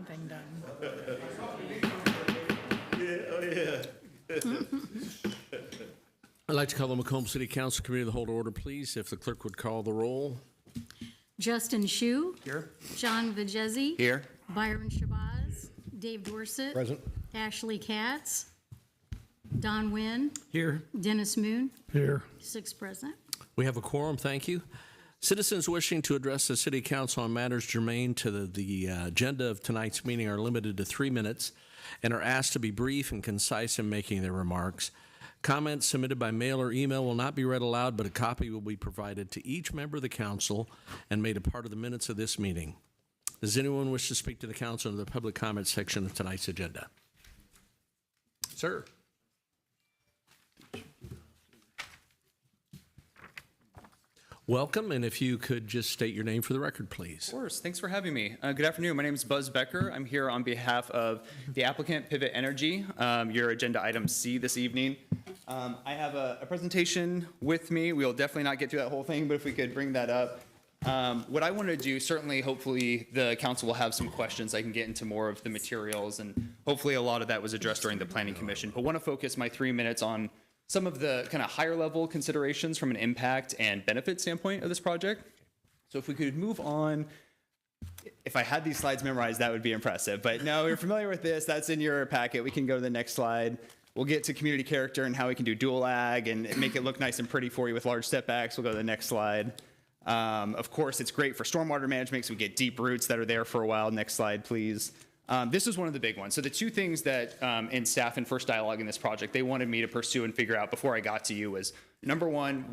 thing done. I'd like to call the Macomb City Council Committee of the whole to order, please. If the clerk would call the roll. Justin Shu. Here. John Vajezi. Here. Byron Shabazz. Dave Dorset. Present. Ashley Katz. Don Wynn. Here. Dennis Moon. Here. 6 present. We have a quorum, thank you. Citizens wishing to address the City Council on matters germane to the agenda of tonight's meeting are limited to 3 minutes and are asked to be brief and concise in making their remarks. Comments submitted by mail or email will not be read aloud, but a copy will be provided to each member of the council and made a part of the minutes of this meeting. Does anyone wish to speak to the council in the public comment section of tonight's agenda? Sir. Welcome, and if you could just state your name for the record, please. Of course. Thanks for having me. Good afternoon. My name is Buzz Becker. I'm here on behalf of the applicant, Pivot Energy, your agenda item C this evening. I have a presentation with me. We'll definitely not get through that whole thing, but if we could bring that up. What I want to do, certainly, hopefully, the council will have some questions. I can get into more of the materials, and hopefully a lot of that was addressed during the Planning Commission. But want to focus my 3 minutes on some of the kind of higher level considerations from an impact and benefit standpoint of this project. So if we could move on, if I had these slides memorized, that would be impressive. But no, you're familiar with this. That's in your packet. We can go to the next slide. We'll get to community character and how we can do dual ag and make it look nice and pretty for you with large setbacks. We'll go to the next slide. Of course, it's great for stormwater management because we get deep roots that are there for a while. Next slide, please. This is one of the big ones. So the two things that in staff and first dialogue in this project, they wanted me to pursue and figure out before I got to you was, number one,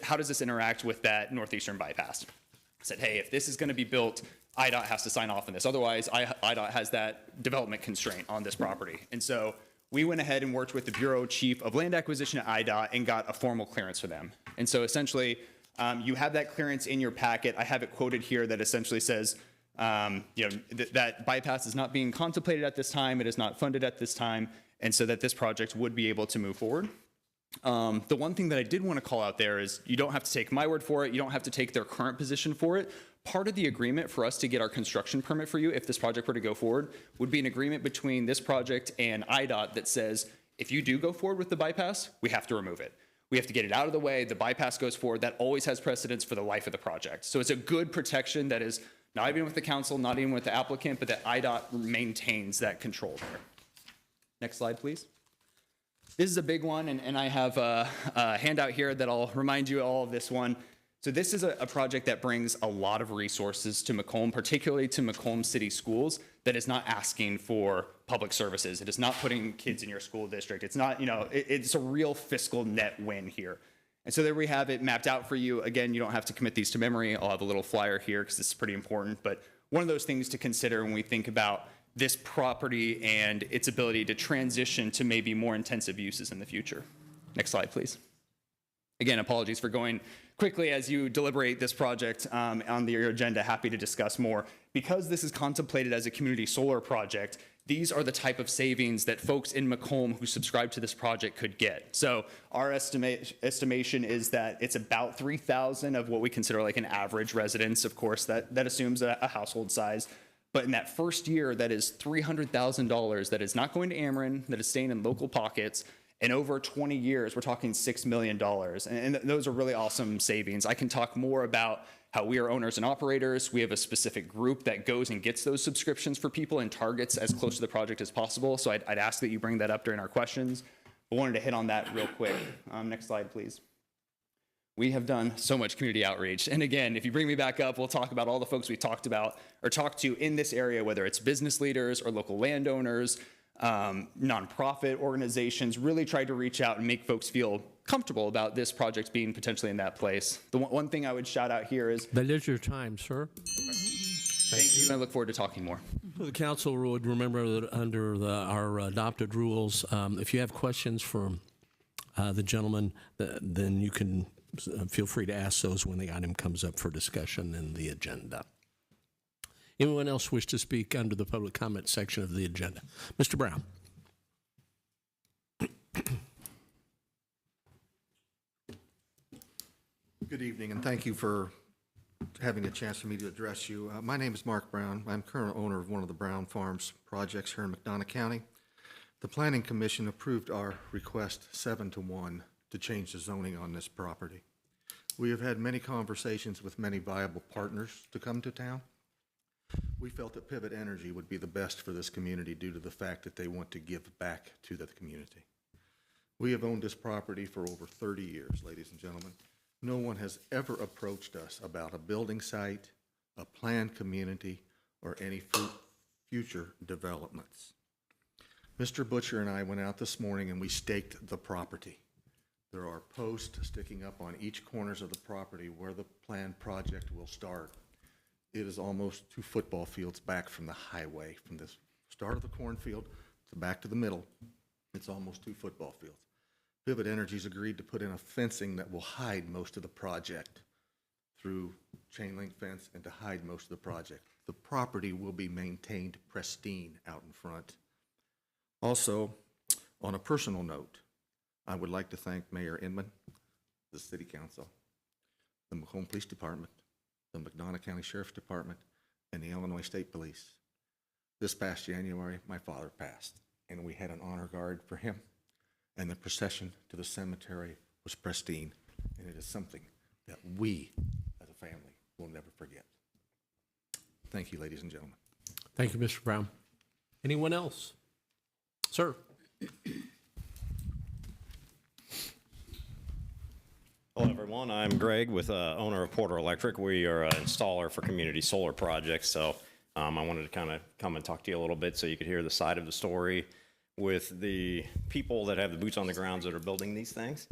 how does this interact with that northeastern bypass? I said, hey, if this is going to be built, IDOT has to sign off on this. Otherwise, IDOT has that development constraint on this property. And so we went ahead and worked with the Bureau Chief of Land Acquisition at IDOT and got a formal clearance for them. And so essentially, you have that clearance in your packet. I have it quoted here that essentially says, that bypass is not being contemplated at this time, it is not funded at this time, and so that this project would be able to move forward. The one thing that I did want to call out there is you don't have to take my word for it, you don't have to take their current position for it. Part of the agreement for us to get our construction permit for you, if this project were to go forward, would be an agreement between this project and IDOT that says, if you do go forward with the bypass, we have to remove it. We have to get it out of the way, the bypass goes forward, that always has precedence for the life of the project. So it's a good protection that is not even with the council, not even with the applicant, but that IDOT maintains that control there. Next slide, please. This is a big one, and I have a handout here that I'll remind you all of this one. So this is a project that brings a lot of resources to Macomb, particularly to Macomb City Schools, that is not asking for public services. It is not putting kids in your school district. It's not, it's a real fiscal net win here. And so there we have it mapped out for you. Again, you don't have to commit these to memory. I'll have a little flyer here because this is pretty important. But one of those things to consider when we think about this property and its ability to transition to maybe more intensive uses in the future. Next slide, please. Again, apologies for going quickly as you deliberate this project on your agenda. Happy to discuss more. Because this is contemplated as a community solar project, these are the type of savings that folks in Macomb who subscribe to this project could get. So our estimation is that it's about 3,000 of what we consider like an average residence. Of course, that assumes a household size. But in that first year, that is $300,000 that is not going to Ameren, that is staying in local pockets. And over 20 years, we're talking $6 million. And those are really awesome savings. I can talk more about how we are owners and operators. We have a specific group that goes and gets those subscriptions for people and targets as close to the project as possible. So I'd ask that you bring that up during our questions. I wanted to hit on that real quick. Next slide, please. We have done so much community outreach. And again, if you bring me back up, we'll talk about all the folks we talked about or talked to in this area, whether it's business leaders or local landowners, nonprofit organizations, really tried to reach out and make folks feel comfortable about this project being potentially in that place. The one thing I would shout out here is... That is your time, sir. Thank you. I look forward to talking more. The council would remember that under our adopted rules, if you have questions for the gentleman, then you can feel free to ask those when the item comes up for discussion in the agenda. Anyone else wish to speak under the public comment section of the agenda? Mr. Brown. Good evening, and thank you for having a chance for me to address you. My name is Mark Brown. I'm current owner of one of the Brown Farms projects here in McDonough County. The Planning Commission approved our request 7-1 to change the zoning on this property. We have had many conversations with many viable partners to come to town. We felt that Pivot Energy would be the best for this community due to the fact that they want to give back to the community. We have owned this property for over 30 years, ladies and gentlemen. No one has ever approached us about a building site, a planned community, or any future developments. Mr. Butcher and I went out this morning and we staked the property. There are posts sticking up on each corners of the property where the planned project will start. It is almost 2 football fields back from the highway, from the start of the cornfield to back to the middle. It's almost 2 football fields. Pivot Energy's agreed to put in a fencing that will hide most of the project through chain link fence and to hide most of the project. The property will be maintained pristine out in front. Also, on a personal note, I would like to thank Mayor Inman, the City Council, the Macomb Police Department, the McDonough County Sheriff's Department, and the Illinois State Police. This past January, my father passed, and we had an honor guard for him, and the procession to the cemetery was pristine, and it is something that we, as a family, will never forget. Thank you, ladies and gentlemen. Thank you, Mr. Brown. Anyone else? Sir? Hello, everyone. I'm Greg with owner of Porter Electric. We are an installer for community solar projects. So I wanted to kind of come and talk to you a little bit so you could hear the side of the story with the people that have the boots on the ground that are building these things.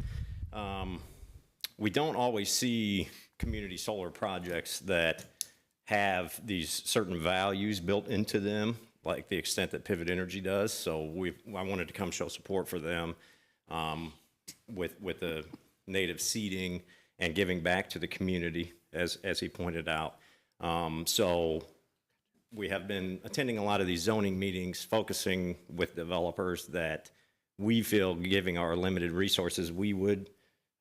We don't always see community solar projects that have these certain values built into them, like the extent that Pivot Energy does. So I wanted to come show support for them with the native seeding and giving back to the community, as he pointed out. So we have been attending a lot of these zoning meetings, focusing with developers that we feel, giving our limited resources, we would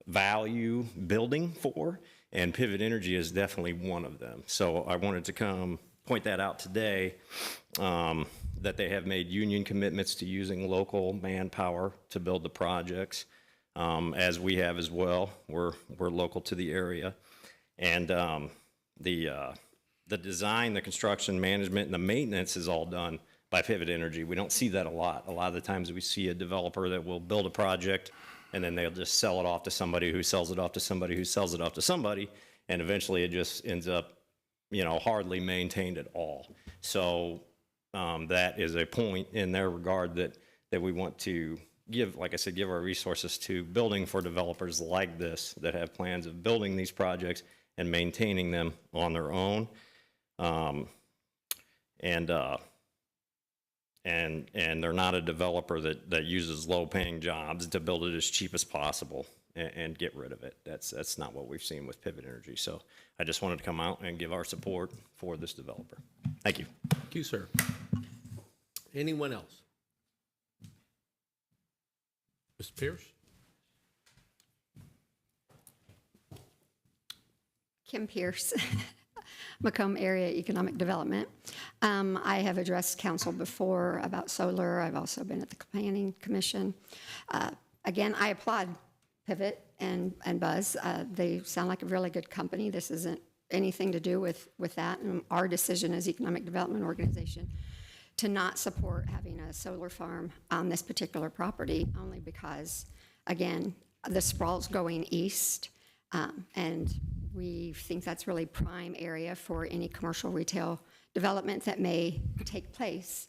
value building for, and Pivot Energy is definitely one of them. So I wanted to come point that out today, that they have made union commitments to using local manpower to build the projects, as we have as well. We're local to the area, and the design, the construction, management, and the maintenance is all done by Pivot Energy. We don't see that a lot. A lot of the times we see a developer that will build a project and then they'll just sell it off to somebody who sells it off to somebody who sells it off to somebody, and eventually it just ends up, hardly maintained at all. So that is a point in their regard that we want to give, like I said, give our resources to building for developers like this that have plans of building these projects and maintaining them on their own. And they're not a developer that uses low-paying jobs to build it as cheap as possible and get rid of it. That's not what we've seen with Pivot Energy. So I just wanted to come out and give our support for this developer. Thank you. Thank you, sir. Anyone else? Mr. Pierce? Kim Pierce, Macomb Area Economic Development. I have addressed council before about solar. I've also been at the Planning Commission. Again, I applaud Pivot and Buzz. They sound like a really good company. This isn't anything to do with that. And our decision as Economic Development Organization to not support having a solar farm on this particular property, only because, again, the sprawl's going east, and we think that's really prime area for any commercial retail development that may take place.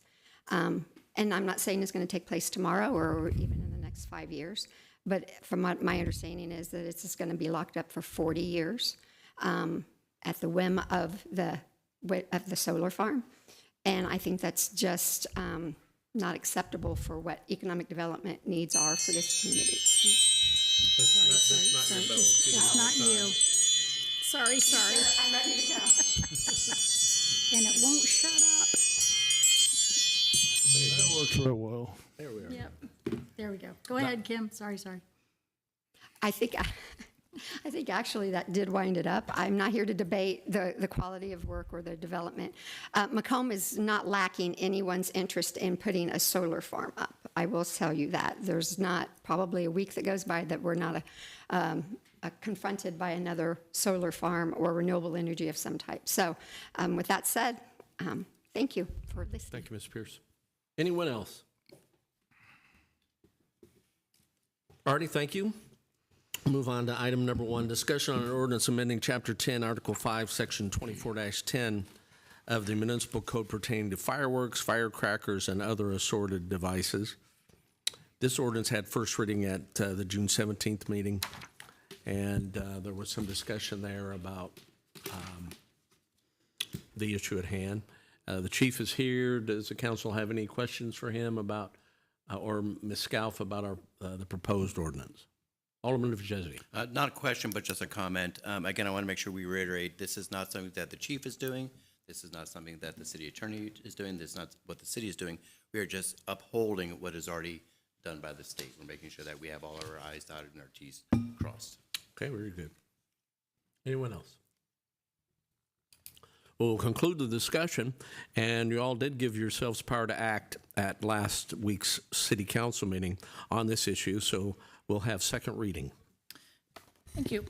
And I'm not saying it's going to take place tomorrow or even in the next 5 years, but from what my understanding is that it's just going to be locked up for 40 years at the whim of the solar farm. And I think that's just not acceptable for what economic development needs are for this community. That's not your bell. It's not you. Sorry. I'm ready to go. And it won't shut up. That works real well. There we are. Yep. There we go. Go ahead, Kim. Sorry. I think I think actually that did wind it up. I'm not here to debate the quality of work or the development. Macomb is not lacking anyone's interest in putting a solar farm up. I will tell you that. There's not probably a week that goes by that we're not confronted by another solar farm or renewable energy of some type. So with that said, thank you for listening. Thank you, Ms. Pierce. Anyone else? Artie, thank you. Move on to item number 1, discussion on an ordinance amending Chapter 10, Article 5, Section 24-10 of the Municipal Code pertaining to fireworks, firecrackers, and other assorted devices. This ordinance had first reading at the June 17th meeting, and there was some discussion there about the issue at hand. The chief is here. Does the council have any questions for him about, or Ms. Scalf about the proposed ordinance? Alderman Vajesi. Not a question, but just a comment. Again, I want to make sure we reiterate, this is not something that the chief is doing. This is not something that the city attorney is doing. This is not what the city is doing. We are just upholding what is already done by the state. We're making sure that we have all our I's dotted and our T's crossed. Okay, very good. Anyone else? We'll conclude the discussion, and you all did give yourselves power to act at last week's city council meeting on this issue, so we'll have second reading. Thank you.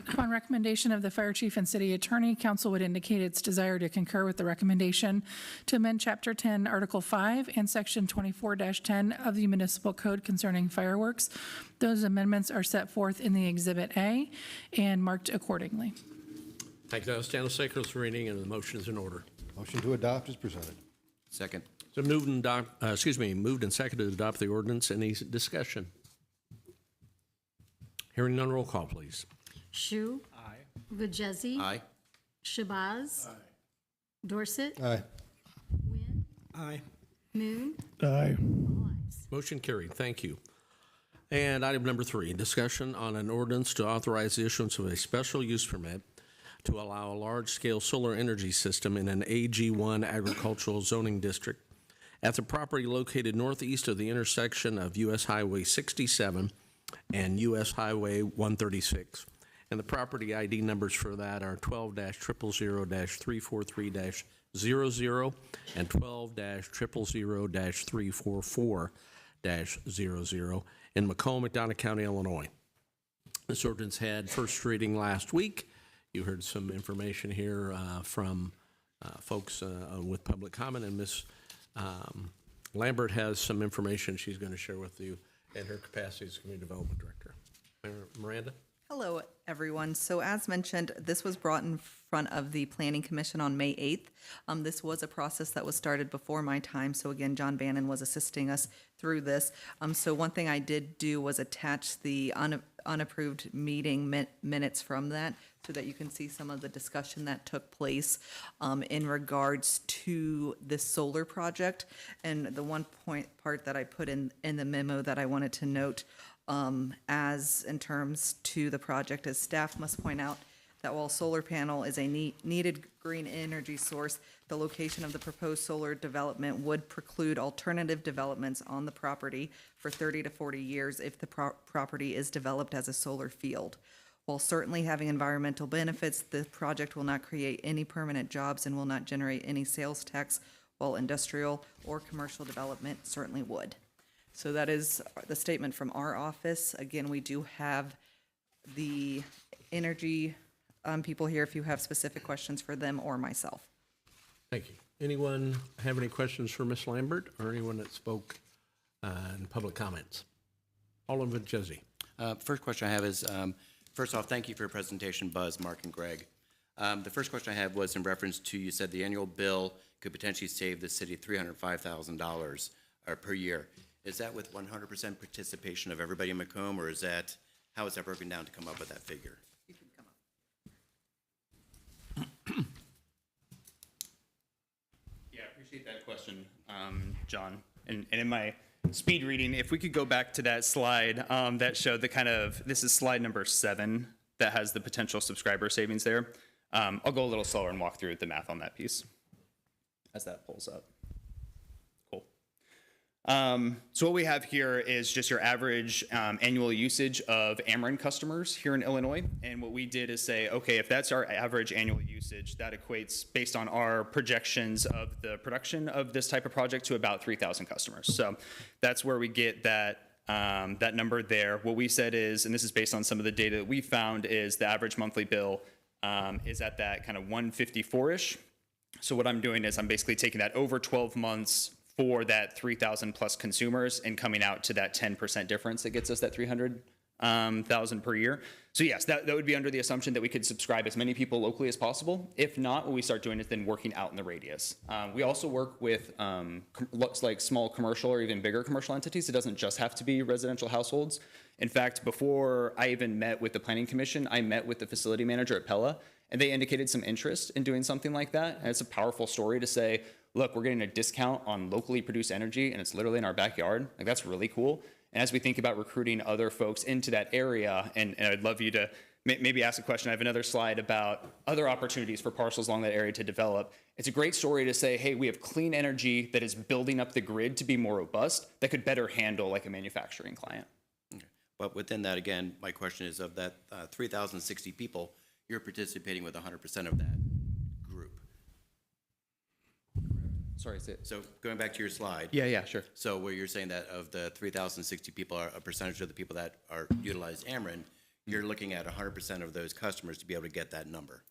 Upon recommendation of the fire chief and city attorney, council would indicate its desire to concur with the recommendation to amend Chapter 10, Article 5, and Section 24-10 of the Municipal Code concerning fireworks. Those amendments are set forth in the Exhibit A and marked accordingly. Thank you. I'll stand on second reading, and the motion is in order. Motion to adopt is presented. Second. So moved and seconded to adopt the ordinance. Any discussion? Hearing none, roll call, please. Shu. Aye. Vajezi. Aye. Shabazz. Aye. Dorset. Aye. Wynn. Aye. Moon. Aye. All ayes. Motion carried. Thank you. And item number 3, discussion on an ordinance to authorize the issuance of a special use permit to allow a large-scale solar energy system in an AG1 agricultural zoning district at the property located northeast of the intersection of U.S. Highway 67 and U.S. Highway 136. And the property ID numbers for that are 12-000-343-00 and 12-000-344-00 in Macomb, McDonough County, Illinois. This ordinance had first reading last week. You heard some information here from folks with public comment, and Ms. Lambert has some information she's going to share with you in her capacity as Community Development Director. Miranda? Hello, everyone. So as mentioned, this was brought in front of the Planning Commission on May 8th. This was a process that was started before my time. So again, John Bannon was assisting us through this. So one thing I did do was attach the unapproved meeting minutes from that so that you can see some of the discussion that took place in regards to this solar project. And the one part that I put in the memo that I wanted to note as in terms to the project, as staff must point out that while solar panel is a needed green energy source, the location of the proposed solar development would preclude alternative developments on the property for 30 to 40 years if the property is developed as a solar field. While certainly having environmental benefits, the project will not create any permanent jobs and will not generate any sales tax, while industrial or commercial development certainly would. So that is the statement from our office. Again, we do have the energy people here if you have specific questions for them or myself. Thank you. Anyone have any questions for Ms. Lambert or anyone that spoke in public comments? Alderman Vajezi. First question I have is, first off, thank you for your presentation, Buzz, Mark, and Greg. The first question I had was in reference to, you said the annual bill could potentially save the city $305,000 per year. Is that with 100% participation of everybody in Macomb, or is that, how is that broken down to come up with that figure? You can come up. Yeah, I appreciate that question, John. And in my speed reading, if we could go back to that slide that showed the kind of, this is slide number 7 that has the potential subscriber savings there. I'll go a little slower and walk through the math on that piece as that pulls up. Cool. So what we have here is just your average annual usage of Ameren customers here in Illinois. And what we did is say, okay, if that's our average annual usage, that equates based on our projections of the production of this type of project to about 3,000 customers. So that's where we get that that number there. What we said is, and this is based on some of the data that we found, is the average monthly bill is at that kind of 154-ish. So what I'm doing is I'm basically taking that over 12 months for that 3,000 plus consumers and coming out to that 10% difference that gets us that 300,000 per year. So yes, that would be under the assumption that we could subscribe as many people locally as possible. If not, what we start doing is then working out in the radius. We also work with looks like small commercial or even bigger commercial entities. It doesn't just have to be residential households. In fact, before I even met with the Planning Commission, I met with the facility manager at Pella, and they indicated some interest in doing something like that. And it's a powerful story to say, look, we're getting a discount on locally produced energy, and it's literally in our backyard. Like, that's really cool. And as we think about recruiting other folks into that area, and I'd love you to maybe ask a question. I have another slide about other opportunities for parcels along that area to develop. It's a great story to say, hey, we have clean energy that is building up the grid to be more robust, that could better handle like a manufacturing client. Okay. But within that, again, my question is, of that 3,060 people, you're participating with 100% of that group. Sorry, is it? So going back to your slide. Yeah, sure. So where you're saying that of the 3,060 people, a percentage of the people that are utilize Ameren, you're looking at 100% of those customers to be able to get that number.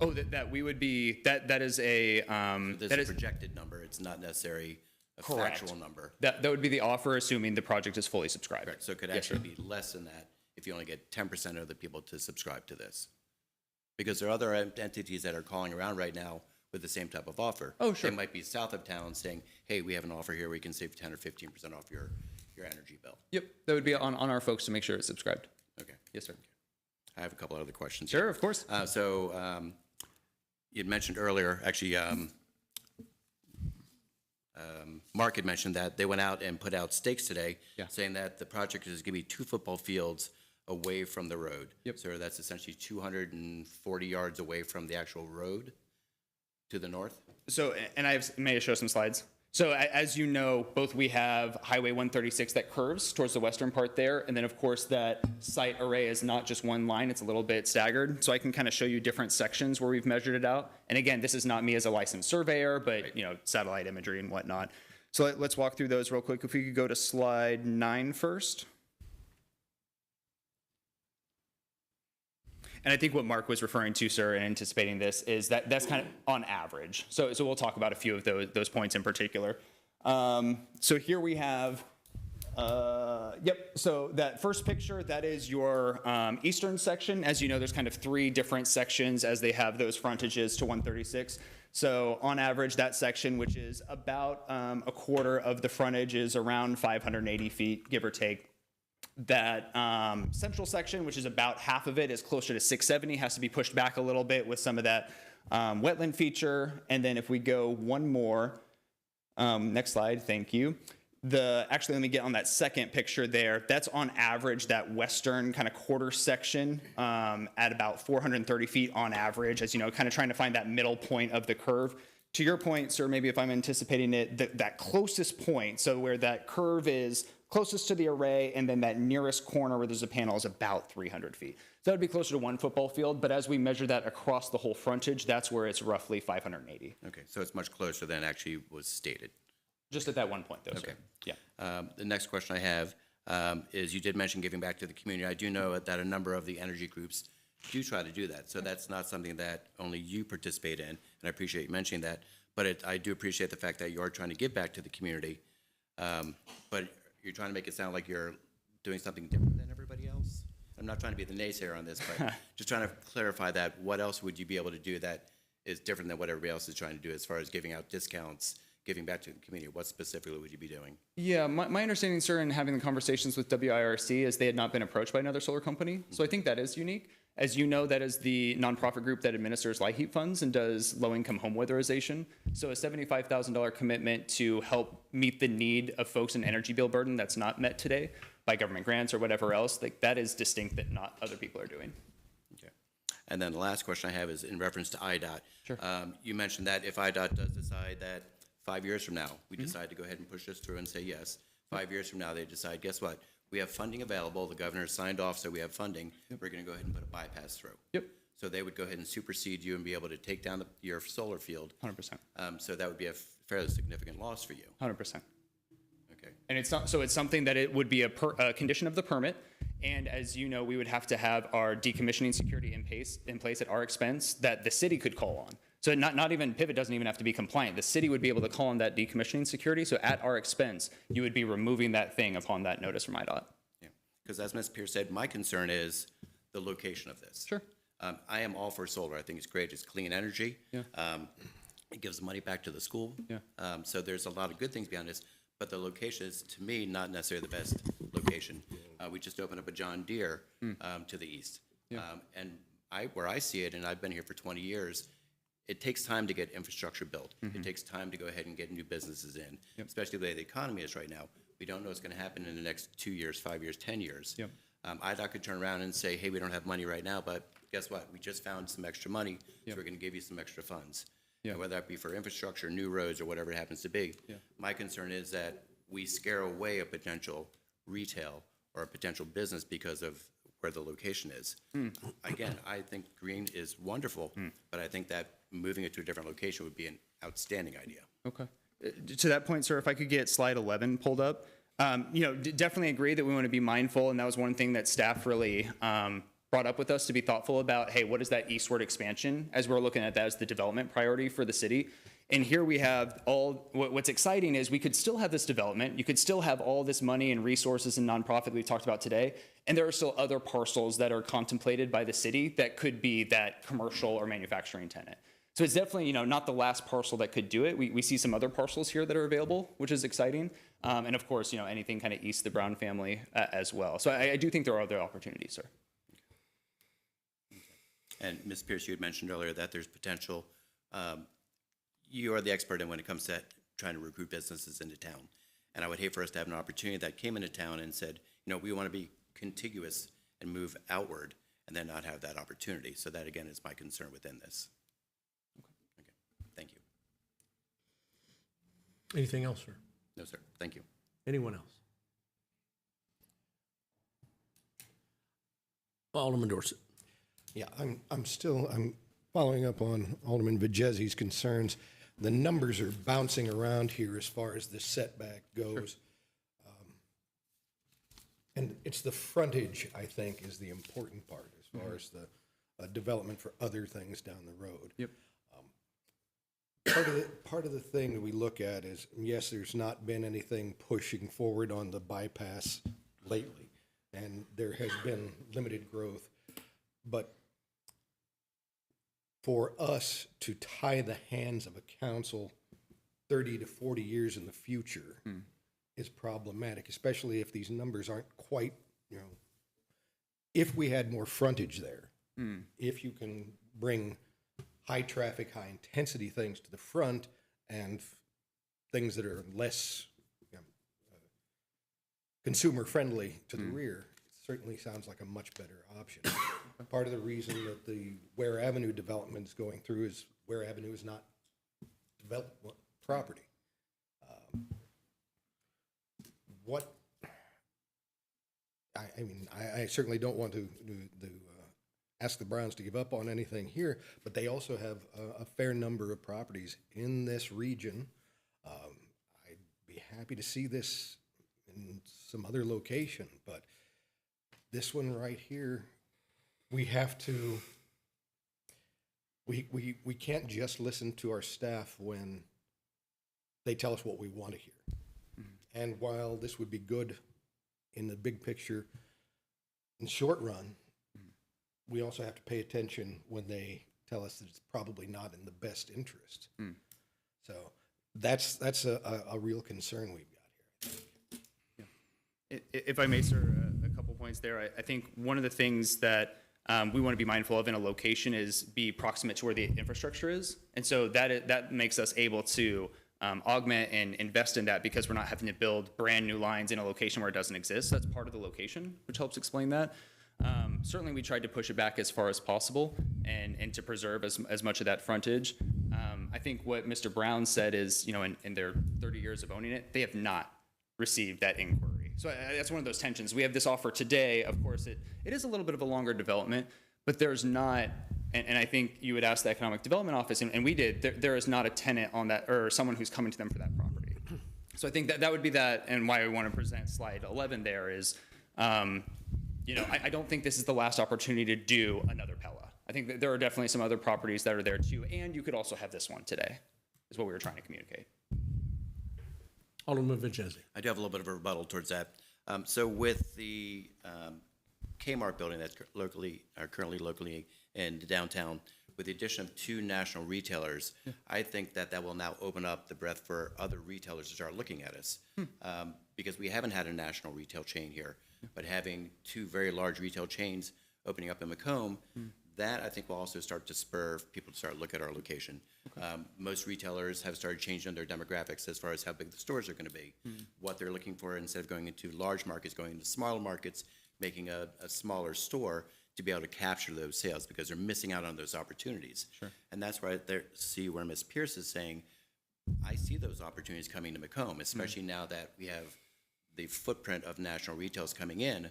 Oh, that we would be, that is a, This that is is a projected number. It's not necessarily a correct. factual number. That would be the offer, assuming the project is fully subscribed. Correct. So it could Yes, sir. actually be less than that if you only get 10% of the people to subscribe to this. Because there are other entities that are calling around right now with the same type of offer. Oh, sure. They might be south of town saying, hey, we have an offer here, we can save 10 or 15% off your energy bill. Yep, that would be on our folks to make sure it's subscribed. Okay. Yes, sir. I have a couple other questions. Sure, of course. You'd mentioned earlier, actually, Mark had mentioned that they went out and put out stakes today, saying that the project is going to be 2 football fields away from the road. Yep. So that's essentially 240 yards away from the actual road to the north. So, and may I show some slides? So as you know, both we have Highway 136 that curves towards the western part there, and then of course that site array is not just one line, it's a little bit staggered. So I can kind of show you different sections where we've measured it out. And again, this is not me as a licensed surveyor, but you know, satellite imagery and whatnot. So let's walk through those real quick. If we could go to slide 9 first. And I think what Mark was referring to, sir, in anticipating this, is that that's kind of on average. So we'll talk about a few of those points in particular. So here we have, so that first picture, that is your eastern section. As you know, there's kind of 3 different sections as they have those frontages to 136. So on average, that section, which is about a quarter of the frontage, is around 580 feet, give or take. That central section, which is about half of it, is closer to 670, has to be pushed back a little bit with some of that wetland feature. And then if we go one more, next slide, thank you. Actually, let me get on that second picture there. That's on average, that western kind of quarter section at about 430 feet on average, as you know, kind of trying to find that middle point of the curve. To your point, sir, maybe if I'm anticipating it, that closest point, so where that curve is closest to the array, and then that nearest corner where there's a panel is about 300 feet. So that would be closer to 1 football field, but as we measure that across the whole frontage, that's where it's roughly 580. Okay, so it's much closer than actually was stated. Just at that one point, though, Okay. sir. Yeah. The next question I have is you did mention giving back to the community. I do know that a number of the energy groups do try to do that. So that's not something that only you participate in, and I appreciate you mentioning that. But I do appreciate the fact that you are trying to give back to the community. But you're trying to make it sound like you're doing something different than everybody else. I'm not trying to be the naysayer on this, but just trying to clarify that. What else would you be able to do that is different than what everybody else is trying to do as far as giving out discounts, giving back to the community? What specifically would you be doing? Yeah, my understanding, sir, in having the conversations with WIRC is they had not been approached by another solar company. So I think that is unique. As you know, that is the nonprofit group that administers light heat funds and does low-income home weatherization. So a $75,000 commitment to help meet the need of folks in energy bill burden that's not met today by government grants or whatever else, like that is distinct that not other people are doing. Okay. And then the last question I have is in reference to IDOT. Sure. You mentioned that if IDOT does decide that 5 years from now, we decide to go ahead and push this through and say yes. 5 years from now, they decide, guess what? We have funding available. The governor signed off, so we have funding. We're going to go ahead and put a bypass through. Yep. So they would go ahead and supersede you and be able to take down your solar field. 100%. So that would be a fairly significant loss for you. 100%. Okay. And it's not, so it's something that it would be a condition of the permit. And as you know, we would have to have our decommissioning security in place at our expense that the city could call on. So not even, Pivot doesn't even have to be compliant. The city would be able to call on that decommissioning security. So at our expense, you would be removing that thing upon that notice from IDOT. Yeah. Because as Ms. Pierce said, my concern is the location of this. Sure. I am all for solar. I think it's great. It's clean energy. Yeah. It gives money back to the school. Yeah. So there's a lot of good things behind this, but the location is, to me, not necessarily the best location. We just opened up a John Deere to the east. And where I see it, and I've been here for 20 years, it takes time to get infrastructure built. It takes time to go ahead and get new businesses in, especially the way the economy is right now. We don't know what's going to happen in the next 2 years, 5 years, 10 years. Yep. IDOT could turn around and say, hey, we don't have money right now, but guess what? We just found some extra money, so we're going to give you some extra funds. And whether that be for infrastructure, new roads, or whatever it happens to be. My concern is that we scare away a potential retail or a potential business because of where the location is. Again, I think green is wonderful, but I think that moving it to a different location would be an outstanding idea. Okay. To that point, sir, if I could get slide 11 pulled up. Definitely agree that we want to be mindful, and that was one thing that staff really brought up with us, to be thoughtful about, hey, what is that eastward expansion, as we're looking at that as the development priority for the city. And here we have what's exciting is we could still have this development, you could still have all this money and resources and nonprofit we've talked about today, and there are still other parcels that are contemplated by the city that could be that commercial or manufacturing tenant. So it's definitely, not the last parcel that could do it. We see some other parcels here that are available, which is exciting. And of course, anything kind of east of the Brown family as well. So I do think there are other opportunities, sir. And Ms. Pierce, you had mentioned earlier that there's potential, you are the expert in when it comes to trying to recruit businesses into town. And I would hate for us to have an opportunity that came into town and said, we want to be contiguous and move outward, and then not have that opportunity. So that, again, is my concern within this. Okay. Thank you. Anything else, sir? No, sir. Thank you. Anyone else? Alderman Dorsett. Yeah, I'm following up on Alderman Vajezzi's concerns. The numbers are bouncing around here as far as the setback goes. And it's the frontage, I think, is the important part as far as the development for other things down the road. Yep. Part of the thing that we look at is, yes, there's not been anything pushing forward on the bypass lately, and there has been limited growth. But for us to tie the hands of a council 30 to 40 years in the future is problematic, especially if these numbers aren't quite, if we had more frontage there, if you can bring high traffic, high intensity things to the front and things that are less consumer friendly to the rear, it certainly sounds like a much better option. Part of the reason that the Ware Avenue development is going through is Ware Avenue is not developed property. I certainly don't want to ask the Browns to give up on anything here, but they also have a fair number of properties in this region. I'd be happy to see this in some other location, but this one right here, we have to, we can't just listen to our staff when they tell us what we want to hear. And while this would be good in the big picture, in the short run, we also have to pay attention when they tell us that it's probably not in the best interest. So that's a real concern we've got here. If I may, sir, a couple points there. I think one of the things that we want to be mindful of in a location is be proximate to where the infrastructure is. And so that makes us able to augment and invest in that, because we're not having to build brand new lines in a location where it doesn't exist. That's part of the location, which helps explain that. Certainly we tried to push it back as far as possible and to preserve as much of that frontage. I think what Mr. Brown said is, you know, in their 30 years of owning it, they have not received that inquiry. So that's one of those tensions. We have this offer today. Of course, it is a little bit of a longer development, but there's not, and I think you would ask the Economic Development Office, and we did, there is not a tenant on that, or someone who's coming to them for that property. So I think that would be that, and why we want to present slide 11 there is, you know, I don't think this is the last opportunity to do another Pella. I think that there are definitely some other properties that are there too, and you could also have this one today, is what we were trying to communicate. Alderman Vincenzi. I do have a little bit of a rebuttal towards that. So with the Kmart building that's currently locally in downtown, with the addition of 2 national retailers, I think that will now open up the breadth for other retailers to start looking at us. Because we haven't had a national retail chain here, but having 2 very large retail chains opening up in Macomb, that I think will also start to spur people to start look at our location. Most retailers have started changing their demographics as far as how big the stores are going to be, what they're looking for, instead of going into large markets, going into smaller markets, making a smaller store to be able to capture those sales, because they're missing out on those opportunities. Sure. And that's where I see where Ms. Pierce is saying, I see those opportunities coming to Macomb, especially now that we have the footprint of national retailers coming in.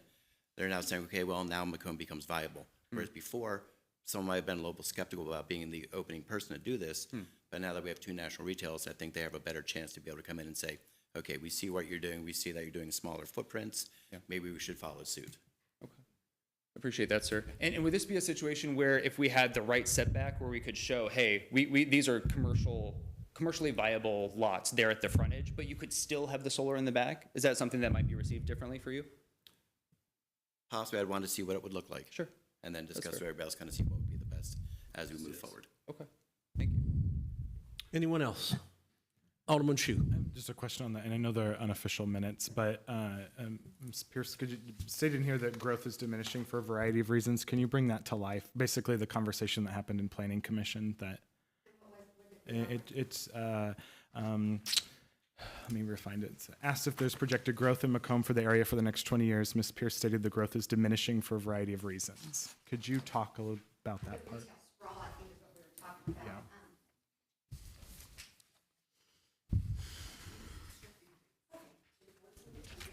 They're now saying, okay, well, now Macomb becomes viable. Whereas before, someone might have been a little skeptical about being the opening person to do this, but now that we have 2 national retailers, I think they have a better chance to be able to come in and say, okay, we see what you're doing, we see that you're doing smaller footprints, maybe we should follow suit. Appreciate that, sir. And would this be a situation where if we had the right setback where we could show, hey, these are commercially viable lots there at the frontage, but you could still have the solar in the back? Is that something that might be received differently for you? Possibly I'd want to see what it would look like. Sure. And then discuss with everybody else, kind of see what would be the best as we move forward. Okay. Thank you. Anyone else? Alderman Shu. Just a question on that, and I know they're unofficial minutes, but Ms. Pierce, could you state in here that growth is diminishing for a variety of reasons? Can you bring that to life? Basically, the conversation that happened in Planning Commission that let me refine it. It's asked if there's projected growth in Macomb for the area for the next 20 years. Ms. Pierce stated the growth is diminishing for a variety of reasons. Could you talk a little about that part? Yeah.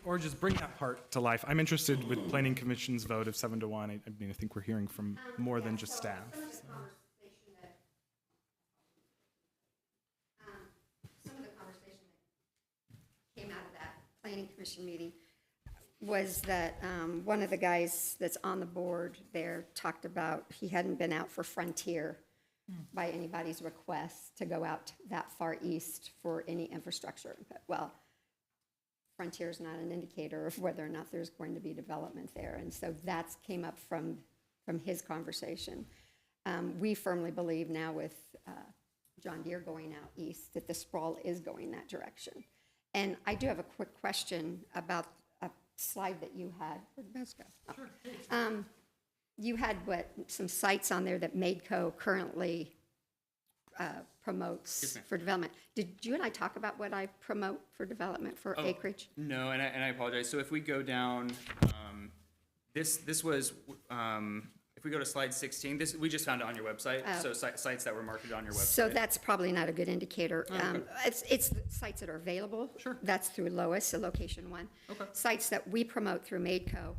Or just bring that part to life. I'm interested with Planning Commission's vote of 7-1. I mean, I think we're hearing from more than just staff. Some of the conversation that came out of that Planning Commission meeting was that one of the guys that's on the board there talked about he hadn't been out for Frontier by anybody's request to go out that far east for any infrastructure. Well, Frontier is not an indicator of whether or not there's going to be development there. And so that came up from his conversation. We firmly believe now with John Deere going out east that the sprawl is going that direction. And I do have a quick question about a slide that you had. Where'd the best go? Oh. Sure. You had some sites on there that MadeCo currently promotes for development. Did you and I talk about what I promote for development for acreage? No, and I apologize. So if we go down, this was, if we go to slide 16, we just found it on your website. So sites that were marketed on your website. So that's probably not a good indicator. It's sites that are available. Sure. That's through LOIS, so location one. Okay. Sites that we promote through MadeCo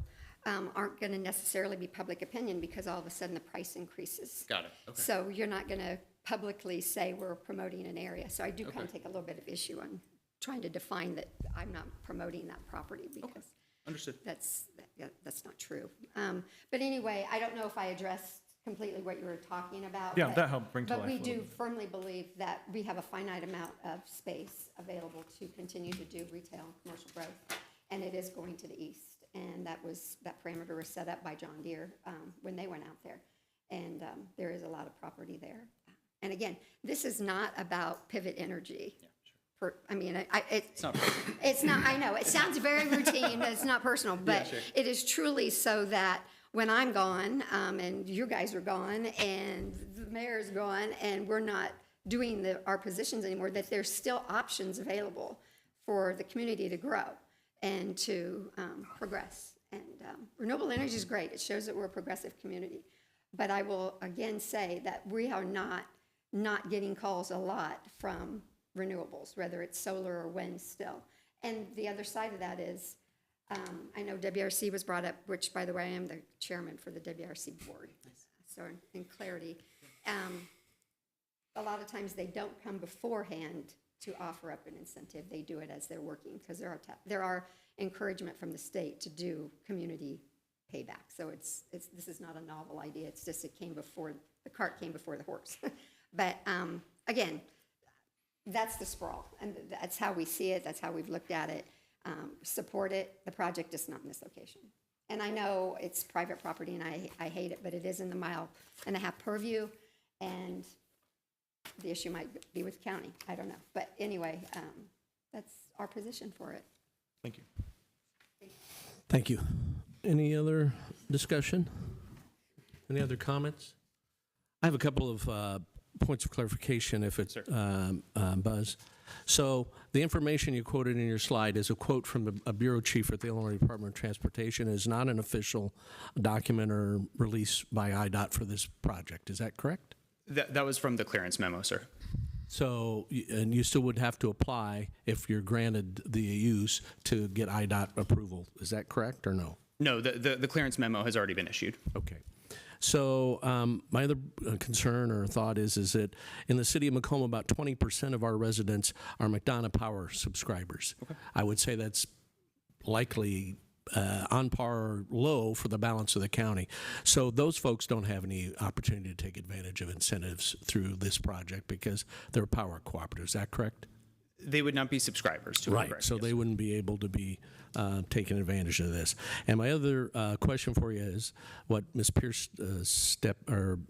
aren't going to necessarily be public opinion because all of a sudden the price increases. Got it. Okay. So you're not going to publicly say we're promoting an area. So I do kind of take a little bit of issue on trying to define that I'm not promoting that property because Understood. that's not true. But anyway, I don't know if I addressed completely what you were talking about. Yeah, that helped bring to life But we a little do bit. firmly believe that we have a finite amount of space available to continue to do retail and commercial growth, and it is going to the east. And that parameter was set up by John Deere when they went out there. And there is a lot of property there. And again, this is not about Pivot Energy. Yeah, sure. It's not personal. It's not, I know, it sounds very routine, but it's not personal. But it is truly so that when I'm gone and you guys are gone and the mayor's gone and we're not doing our positions anymore, that there's still options available for the community to grow and to progress. And renewable energy is great. It shows that we're a progressive community. But I will again say that we are not not getting calls a lot from renewables, whether it's solar or wind still. And the other side of that is, I know WRC was brought up, which, by the way, I am the chairman for the WRC board. So in clarity, a lot of times they don't come beforehand to offer up an incentive. They do it as they're working, because there are encouragement from the state to do community payback. So this is not a novel idea. It's just the cart came before the horse. But again, that's the sprawl, and that's how we see it. That's how we've looked at it. Support it. The project is not in this location. And I know it's private property, and I hate it, but it is in the 1.5 mile purview, and the issue might be with county. I don't know. But anyway, that's our position for it. Thank you. Thank you. Any other discussion? Any other comments? I have a couple of points of clarification, if it's Buzz. So the information you quoted in your slide is a quote from a bureau chief at the Illinois Department of Transportation. It is not an official document or release by IDOT for this project. Is that correct? That was from the clearance memo, sir. So, and you still would have to apply if you're granted the use to get IDOT approval. Is that correct or no? No, the clearance memo has already been issued. Okay. So my other concern or thought is that in the city of Macomb, about 20% of our residents are McDonough Power subscribers. Okay. I would say that's likely on par or low for the balance of the county. So those folks don't have any opportunity to take advantage of incentives through this project because they're power cooperatives. Is that correct? They would not be subscribers to it. Right, correct? so Yes, they wouldn't be able to be taking advantage of this. And my other question for you is what Ms. Pierce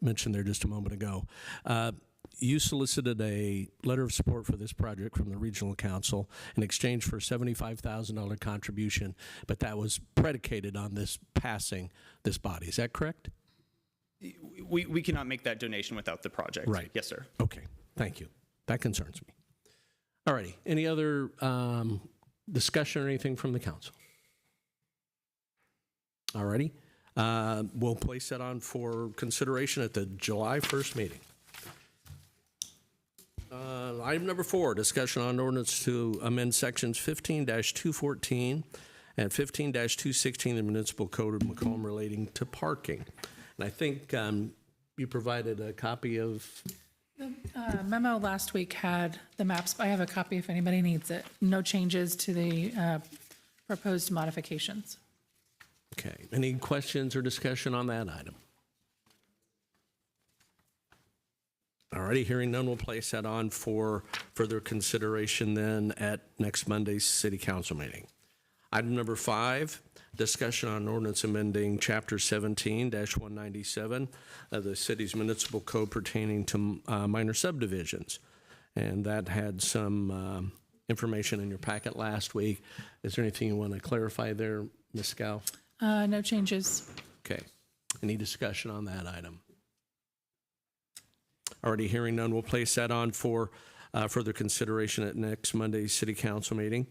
mentioned there just a moment ago. You solicited a letter of support for this project from the regional council in exchange for a $75,000 contribution, but that was predicated on this passing this body. Is that correct? We cannot make that donation without the project. Right. Yes, sir. Okay, thank you. That concerns me. All righty. Any other discussion or anything from the council? All righty. We'll place that on for consideration at the July 1st meeting. Item number 4, discussion on ordinance to amend sections 15-214 and 15-216 of the Municipal Code of Macomb relating to parking. And I think you provided a copy of... The memo last week had the maps. I have a copy if anybody needs it. No changes to the proposed modifications. Okay. Any questions or discussion on that item? All righty, hearing none, we'll place that on for further consideration then at next Monday's city council meeting. Item number 5, discussion on ordinance amending chapter 17-197 of the city's municipal code pertaining to minor subdivisions. And that had some information in your packet last week. Is there anything you want to clarify there, Ms. Scow? No changes. Okay. Any discussion on that item? Already hearing none, we'll place that on for further consideration at next Monday's city council meeting.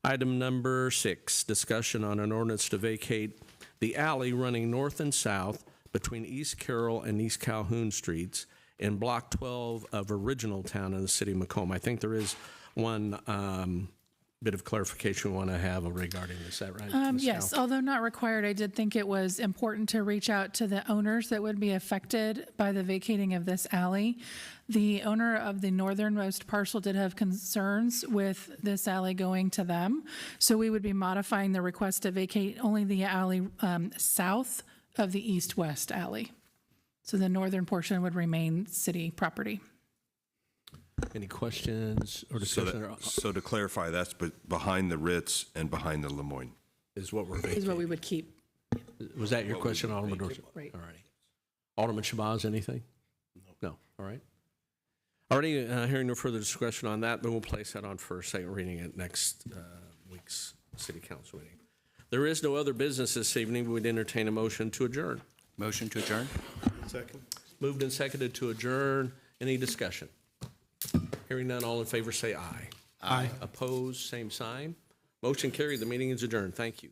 Item number 6, discussion on an ordinance to vacate the alley running north and south between East Carroll and East Calhoun Streets in Block 12 of Original Town in the city of Macomb. I think there is one bit of clarification we want to have regarding this. Is that right? Ms. Yes, Scow? although not required, I did think it was important to reach out to the owners that would be affected by the vacating of this alley. The owner of the northernmost parcel did have concerns with this alley going to them, so we would be modifying the request to vacate only the alley south of the east-west alley. So the northern portion would remain city property. Any questions or discussion? So to clarify, that's behind the Ritz and behind the Lemoyne. Is what we're Is what vacating. we would keep. Was that your question, Alderman Dorsey? Right. All righty. Alderman Shabazz, anything? No. All right. Already hearing no further discussion on that, then we'll place that on for second reading at next week's city council meeting. There is no other business this evening. We would entertain a motion to adjourn. Motion to adjourn? Second. Moved and seconded to adjourn. Any discussion? Hearing none, all in favor say aye. Aye. Opposed, same sign. Motion carried. The meeting is adjourned. Thank you.